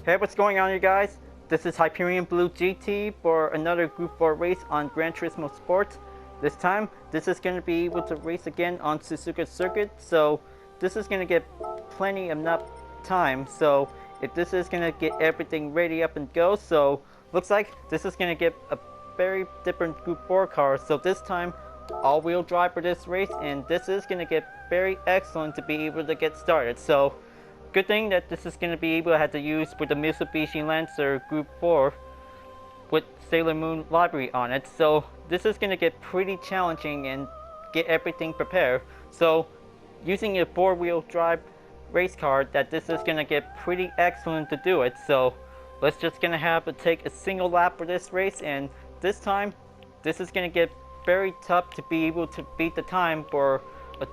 Hey, what's going on, you guys? This is Hyperion-Blue-GT for another Group 4 race on Gran Turismo Sport. This time, this is going to be able to race again on Suzuka Circuit, so this is going to get plenty enough time. So if this is going to get everything ready up and go, so looks like this is going to get a very different Group 4 car. So this time, all-wheel drive for this race, and this is going to get very excellent to be able to get started. So good thing that this is going to be able to have to use with the Mitsubishi Lancer Group 4 with Sailor Moon Livery on it. So this is going to get pretty challenging and get everything prepared. So using a four-wheel drive race car, that this is going to get pretty excellent to do it. So let's just going to have to take a single lap for this race, and this time this is going to get very tough to be able to beat the time for a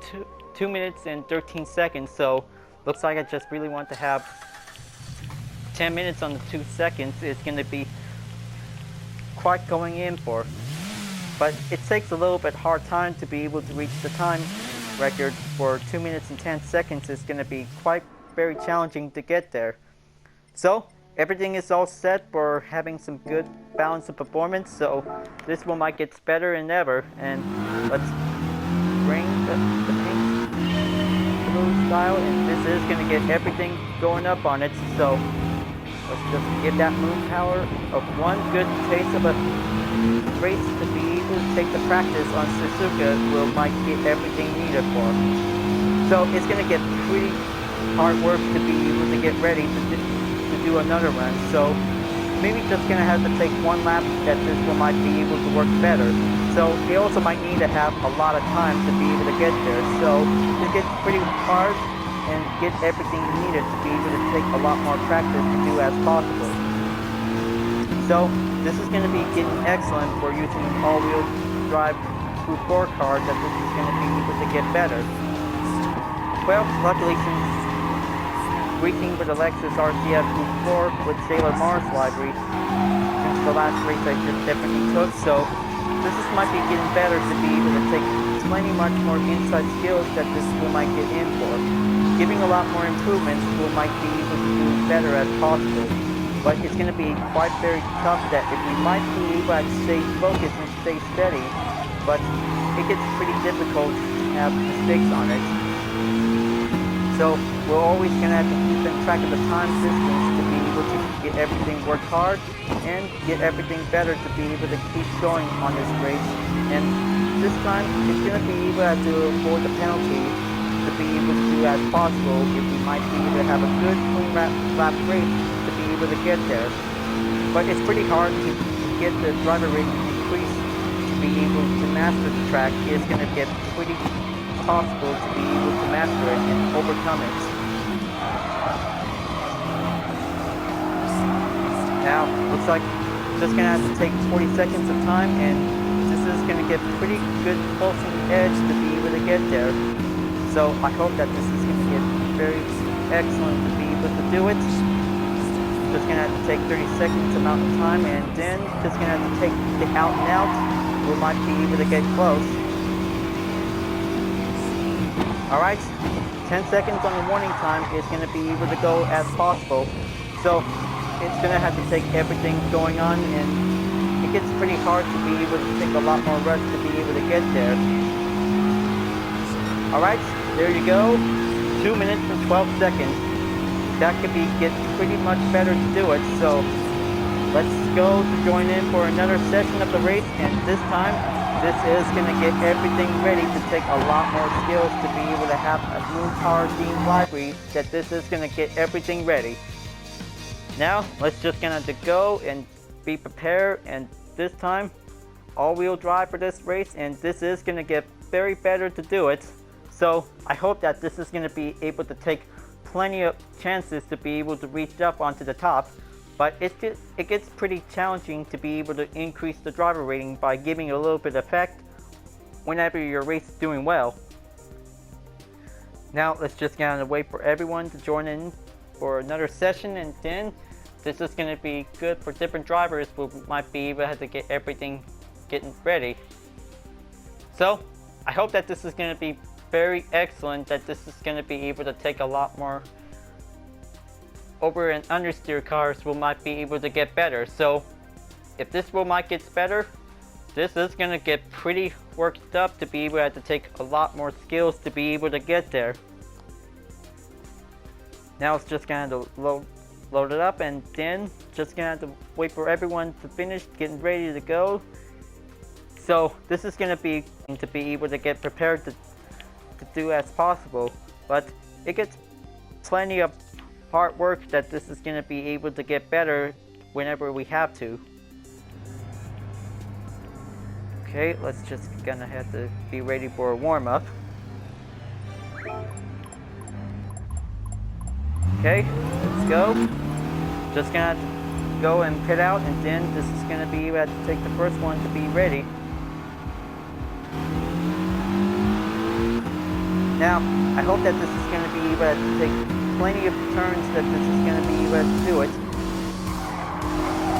2 minutes and 13 seconds. So looks like I just really want to have 10 minutes on the 2 seconds. It's going to be quite going in for. But it takes a little bit hard time to be able to reach the time record for 2 minutes and 10 seconds. It's going to be quite very challenging to get there. So everything is all set for having some good balance of performance. So this one might get better than ever. And let's bring the pink style, and this is going to get everything going up on it. So let's just give that moon power of one good taste of a race to be able to take the practice on Suzuka. Might get everything needed for. So it's going to get pretty hard work to be able to get ready to do another run. So maybe just going to have to take one lap that this one might be able to work better. So they also might need to have a lot of time to be able to get there. So it gets pretty hard and get everything needed to be able to take a lot more practice to do as possible. So this is going to be getting excellent for using an all-wheel drive Group 4 car, that this is going to be able to get better. Well, luckily since racing with the Lexus RCF Group 4 with Sailor Mars livery since the last race I just definitely took, so this might be getting better to be able to take plenty much more inside skills that this will might get in for. Giving a lot more improvements will might be able to do better as possible. But it's going to be quite very tough that if we might be able to stay focused and stay steady, but it gets pretty difficult to have mistakes on it. So we're always going to have to keep in track of the time distance to be able to get everything work hard and get everything better to be able to keep going on this race. And this time it's going to be able to avoid the penalty to be able to do as possible if we might be able to have a good clean lap race to be able to get there. But it's pretty hard to get the driver rating increase to be able to master the track. It's going to get pretty possible to be able to master it and overcome it. Now, looks like just going to have to take 40 seconds of time, and this is going to get pretty good pulsing edge to be able to get there. So I hope that this is going to get very excellent to be able to do it. Just going to have to take 30 seconds amount of time, and then just going to have to take the out and out. We might be able to get close. Alright, 10 seconds on the warning time is going to be able to go as possible. So it's going to have to take everything going on, and it gets pretty hard to be able to take a lot more rush to be able to get there. Alright, there you go. 2 minutes and 12 seconds. That could be get pretty much better to do it. So let's go to join in for another session of the race, and this time this is going to get everything ready to take a lot more skills to be able to have a Moon Power themed livery, that this is going to get everything ready. Now let's just going to go and be prepared, and this time all-wheel drive for this race, and this is going to get very better to do it. So I hope that this is going to be able to take plenty of chances to be able to reach up onto the top. But it gets pretty challenging to be able to increase the driver rating by giving a little bit of effect whenever your race is doing well. Now let's just kind of wait for everyone to join in for another session, and then this is going to be good for different drivers who might be able to have to get everything getting ready. So I hope that this is going to be very excellent, that this is going to be able to take a lot more over and understeer cars will might be able to get better. So if this will might gets better, this is gonna get pretty worked up to be able to take a lot more skills to be able to get there. Now it's just gonna load it up, and then just gonna have to wait for everyone to finish getting ready to go. So this is gonna be to be able to get prepared to do as possible, but it gets plenty of hard work that this is gonna be able to get better whenever we have to. Okay, let's just gonna have to be ready for a warm-up. Okay, let's go. Just gonna go and pit out, and then this is gonna be able to take the first one to be ready. Now, I hope that this is gonna be able to take plenty of turns, that this is gonna be able to do it.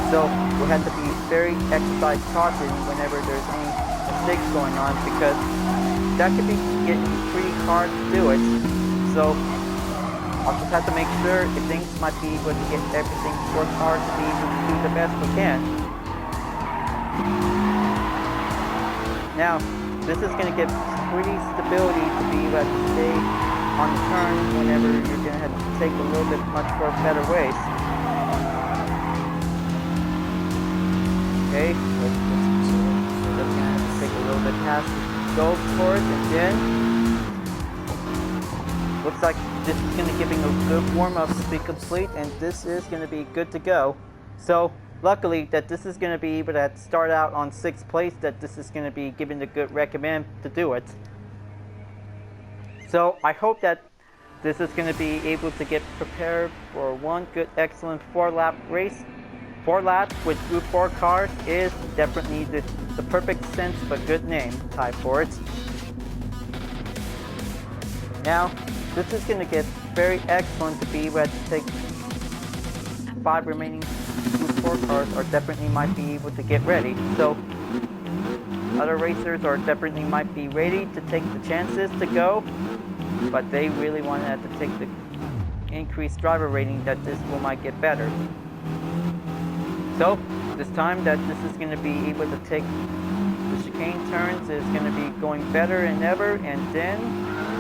So we'll have to be very exercise caution whenever there's any mistakes going on, because that could be getting pretty hard to do it. So I'll just have to make sure if things might be able to get everything worked hard to be able to do the best we can. Now, this is going to give pretty stability to be able to stay on the turn whenever you're going to have to take a little bit much more better ways. Okay, let's just going to have to take a little bit past the goal for it, and then looks like this is going to give him a good warm-up to be complete, and this is going to be good to go. So luckily that this is going to be able to start out on 6th place, that this is going to be given a good recommend to do it. So I hope that this is going to be able to get prepared for one good excellent 4-lap race. 4 laps with Group 4 cars is definitely the perfect sense of a good name type for it. Now this is going to get very excellent to be able to take 5 remaining Group 4 cars are definitely might be able to get ready. So other racers are definitely might be ready to take the chances to go, but they really want to have to take the increased driver rating that this will might get better. So this time that this is going to be able to take the chicane turns is going to be going better than ever, and then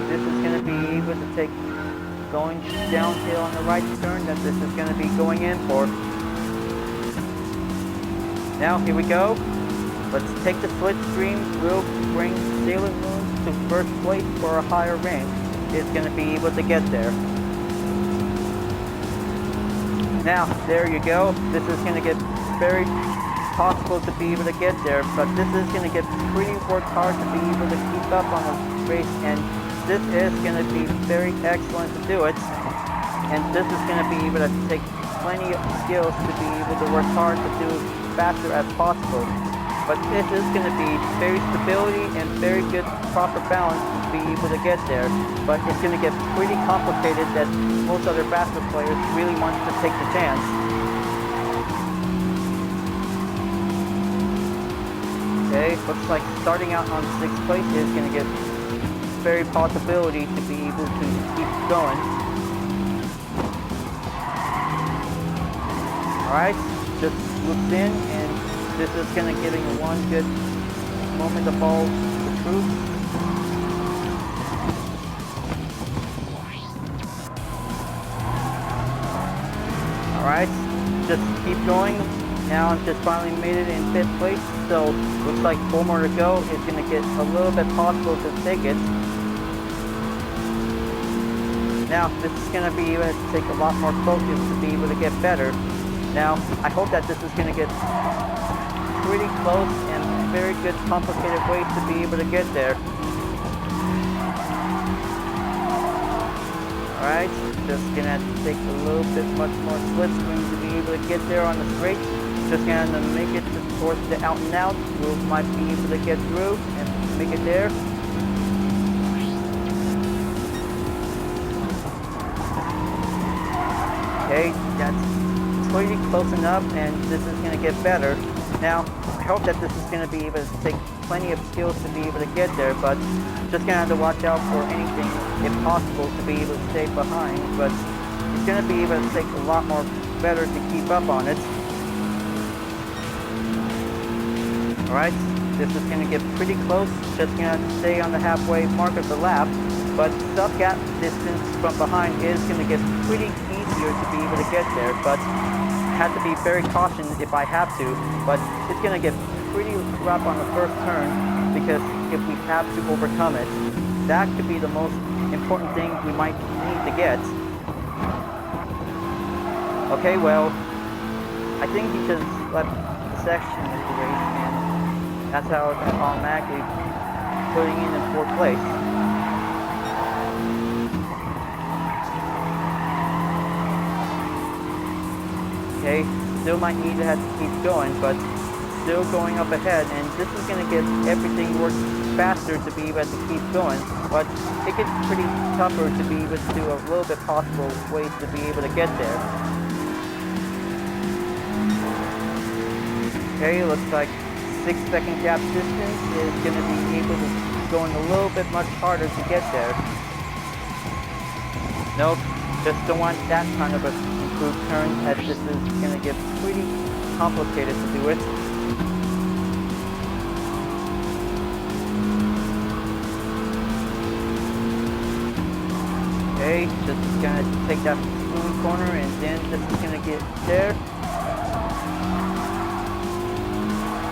this is going to be able to take going downhill on the right turn that this is going to be going in for. Now here we go. Let's take the slipstream. We'll bring Sailor Moon to first place for a higher rank. It's going to be able to get there. Now there you go. This is going to get very possible to be able to get there, but this is going to get pretty work hard to be able to keep up on the race, and this is going to be very excellent to do it, and this is going to be able to take plenty of skills to be able to work hard to do faster as possible. But this is going to be very stability and very good proper balance to be able to get there. But it's going to get pretty complicated that most other faster players really want to take the chance. Okay, looks like starting out on 6th place is going to get very possibility to be able to keep going. Alright, just looks in, and this is going to give him one good moment of all the truth. Alright, just keep going. Now I've just finally made it in 5th place, so looks like 4 more to go. It's going to get a little bit possible to take it. Now this is going to be able to take a lot more focus to be able to get better. Now I hope that this is going to get pretty close and very good complicated ways to be able to get there. Alright, just gonna have to take a little bit much more slipstream to be able to get there on the straight. Just gonna make it towards the out and out. We might be able to get through and make it there. Okay, that's pretty close enough, and this is gonna get better. Now, I hope that this is going to be able to take plenty of skills to be able to get there, but just going to have to watch out for anything, if possible, to be able to stay behind. But it's going to be able to take a lot more better to keep up on it. Alright, this is going to get pretty close, just going to stay on the halfway mark of the lap, but sub-gap distance from behind is going to get pretty easier to be able to get there, but have to be very cautious if I have to, but it's going to get pretty rough on the first turn, because if we have to overcome it, that could be the most important thing we might need to get. Okay, well, I think he just left the section of the race, and that's how it's automatically putting in 4th place. Okay, still might need to have to keep going, but still going up ahead, and this is going to get everything work faster to be able to keep going, but it gets pretty tougher to be able to do a little bit possible ways to be able to get there. Okay, looks like 6-second gap distance is going to be able to going a little bit much harder to get there. Nope, just don't want that kind of a improved turn, as this is going to get pretty complicated to do it. Okay, just gonna take that spoon corner, and then this is gonna get there.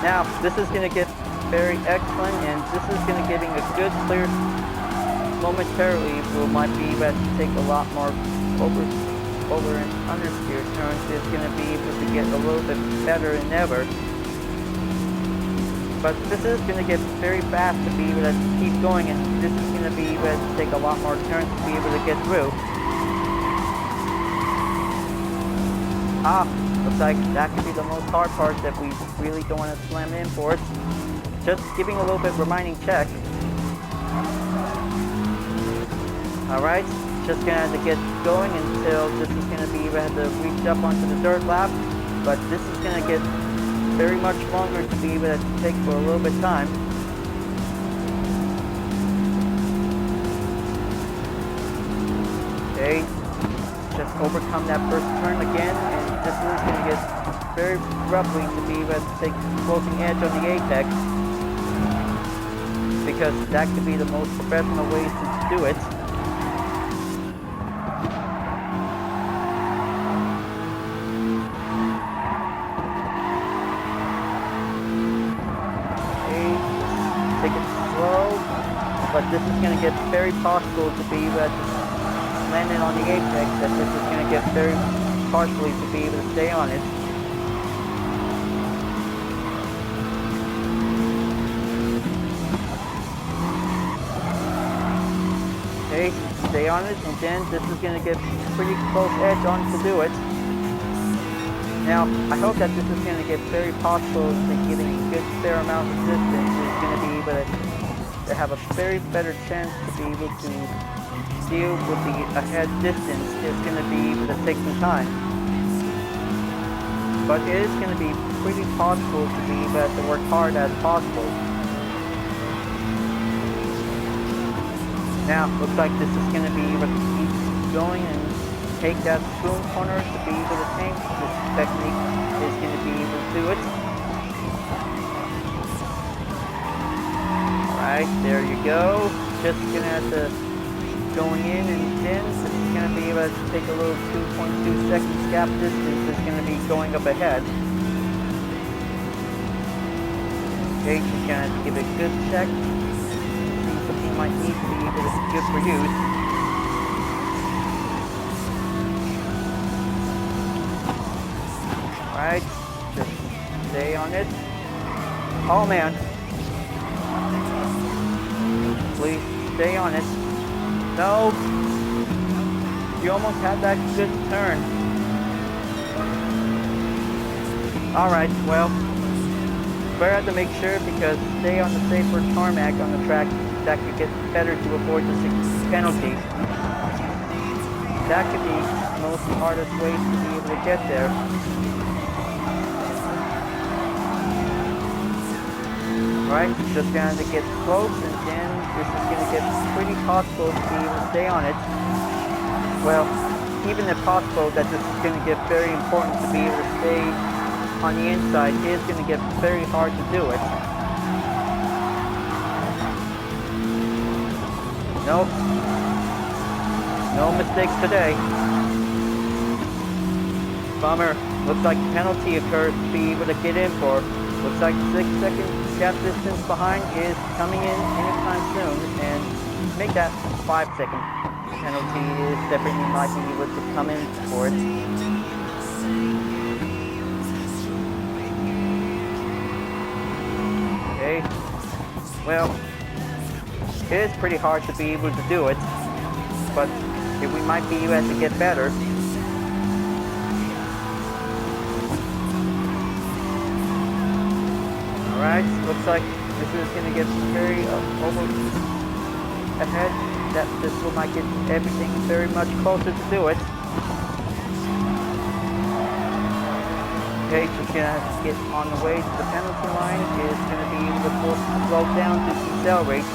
Now, this is gonna get very excellent, and this is gonna giving a good clear momentarily. We might be able to take a lot more over and understeer turns. It's gonna be able to get a little bit better than ever. But this is going to get very fast to be able to keep going, and this is going to be able to take a lot more turns to be able to get through. Looks like that could be the most hard part that we really don't want to slam in for it. Just giving a little bit reminding check. Alright, just going to have to get going until this is going to be able to reach up onto the dirt lap, but this is going to get very much longer to be able to take for a little bit of time. Okay, just overcome that first turn again, and this is going to get very roughly to be able to take closing edge on the apex, because that could be the most professional ways to do it. But this is going to get very possible to be able to land it on the apex, that this is going to get very partially to be able to stay on it. Okay, stay on it, and then this is going to get pretty close edge on to do it. Now, I hope that this is going to get very possible to getting a good fair amount of distance. It's going to be able to have a very better chance to be able to deal with the ahead distance. Is going to be able to take some time, but it is going to be pretty possible to be able to work hard as possible. Now, looks like this is going to be able to keep going and take that spoon corner to be able to tank. This technique is going to be able to do it. Alright, there you go. Just going to have to going in, and then this is going to be able to take a little 2.2 seconds gap distance. It's going to be going up ahead. Okay, just going to have to give it a good check. See something might need to be able to be good for use. Alright, just stay on it. Oh man. Please stay on it. No. You almost had that good turn. Alright, well, better have to make sure, because stay on the safer tarmac on the track, that could get better to avoid the 6 penalty. That could be the most hardest way to be able to get there. Alright, just going to get close, and then this is going to get pretty possible to be able to stay on it. Well, even if possible, that this is going to get very important to be able to stay on the inside. It is going to get very hard to do it. Nope. No mistakes today. Bummer. Looks like penalty occurs to be able to get in for. Looks like 6 second gap distance behind is coming in anytime soon, and make that 5 second penalty is definitely might be able to come in for it. Okay. Well, it is pretty hard to be able to do it, but if we might be able to get better. Alright, looks like this is going to get very over ahead. That this will might get everything very much closer to do it. Okay, just going to have to get on the way to the penalty line. It's going to be able to force to slow down to decelerate.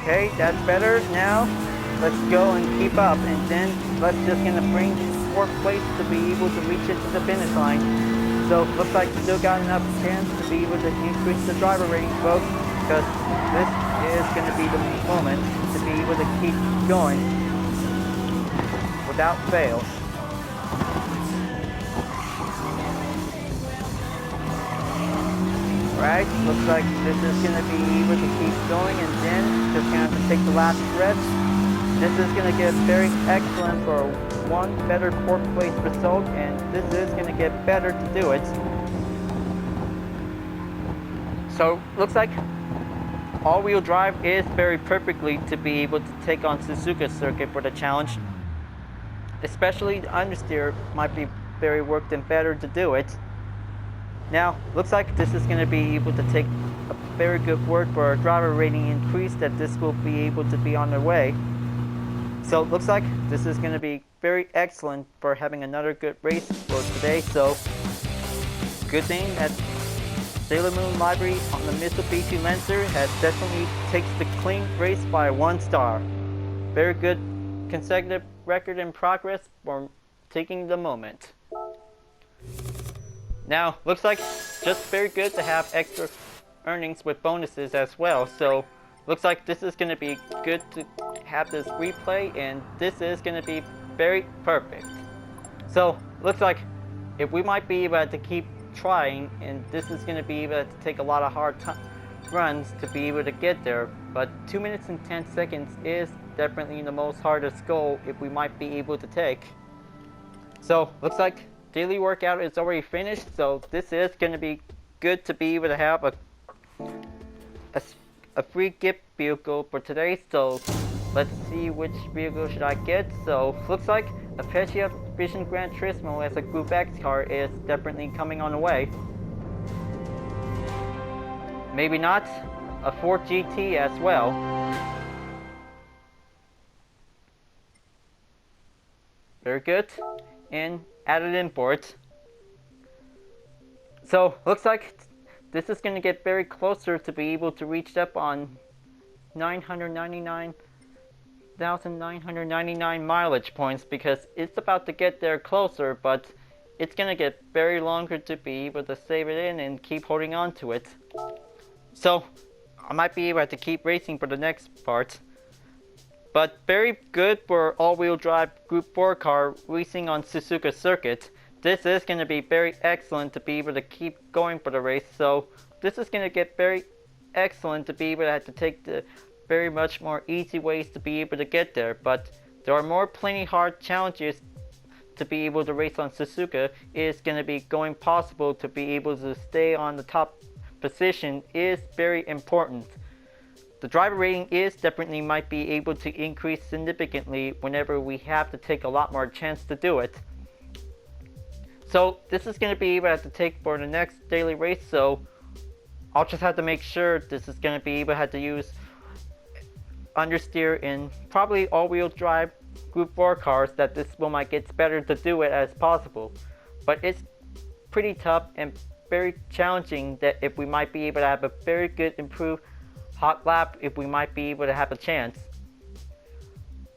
Okay, that's better. Now, let's go and keep up, and then let's just going to bring 4th place to be able to reach it to the finish line. So, looks like still got enough chance to be able to increase the driver rating, folks, because this is going to be the moment to be able to keep going without fail. Alright, looks like this is going to be able to keep going, and then just going to have to take the last stretch. This is going to get very excellent for one better 4th place result, and this is going to get better to do it. So, looks like all-wheel drive is very perfectly to be able to take on Suzuka Circuit for the challenge. Especially the understeer might be very worked and better to do it. Now, looks like this is going to be able to take a very good word for a driver rating increase, that this will be able to be on their way. So, looks like this is going to be very excellent for having another good race for today. So, good thing that Sailor Moon Livery on the Mitsubishi Lancer has definitely takes the clean race by 1 star. Very good consecutive record in progress for taking the moment. Now, looks like just very good to have extra earnings with bonuses as well. So, looks like this is going to be good to have this replay, and this is going to be very perfect. So, looks like if we might be able to keep trying, and this is going to be able to take a lot of hard runs to be able to get there, but 2 minutes and 10 seconds is definitely the most hardest goal if we might be able to take. So, looks like daily workout is already finished, so this is going to be good to be able to have a free gift vehicle for today. So let's see which vehicle should I get. So looks like a Hyperion Vision Gran Turismo as a Group X car is definitely coming on the way. Maybe not a Ford GT as well. Very good. And added import. So looks like this is going to get very closer to be able to reach up on 999,999 mileage points, because it's about to get there closer, but it's going to get very longer to be able to save it in and keep holding on to it. So I might be able to keep racing for the next part. But very good for all-wheel drive Group 4 car racing on Suzuka Circuit. This is going to be very excellent to be able to keep going for the race. So this is going to get very excellent to be able to have to take the very much more easy ways to be able to get there. But there are more plenty hard challenges to be able to race on Suzuka. It's going to be going possible to be able to stay on the top position is very important. The driver rating is definitely might be able to increase significantly whenever we have to take a lot more chance to do it. So this is going to be able to have to take for the next daily race, so I'll just have to make sure this is going to be able to have to use understeer in probably all-wheel drive Group 4 cars, that this will might get better to do it as possible. But it's pretty tough and very challenging that if we might be able to have a very good improved hot lap if we might be able to have a chance.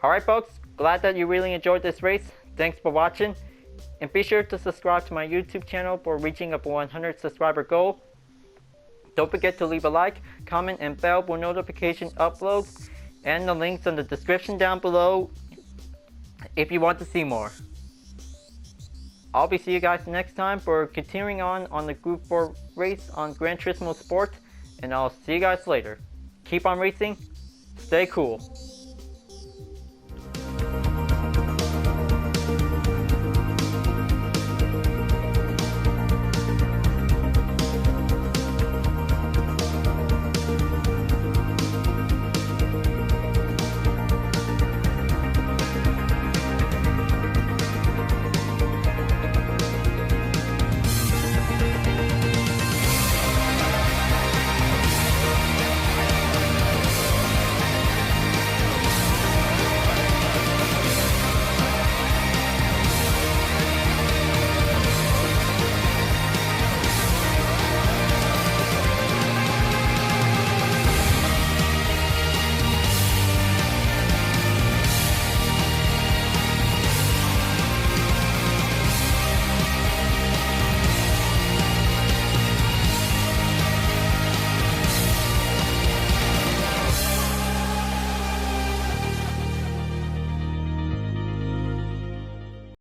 Alright folks, glad that you really enjoyed this race. Thanks for watching. And be sure to subscribe to my YouTube channel for reaching a 100 subscriber goal. Don't forget to leave a like, comment, and bell for notification uploads. And the links in the description down below if you want to see more. I'll be seeing you guys next time for continuing on the Group 4 race on Gran Turismo Sport. And I'll see you guys later. Keep on racing. Stay cool.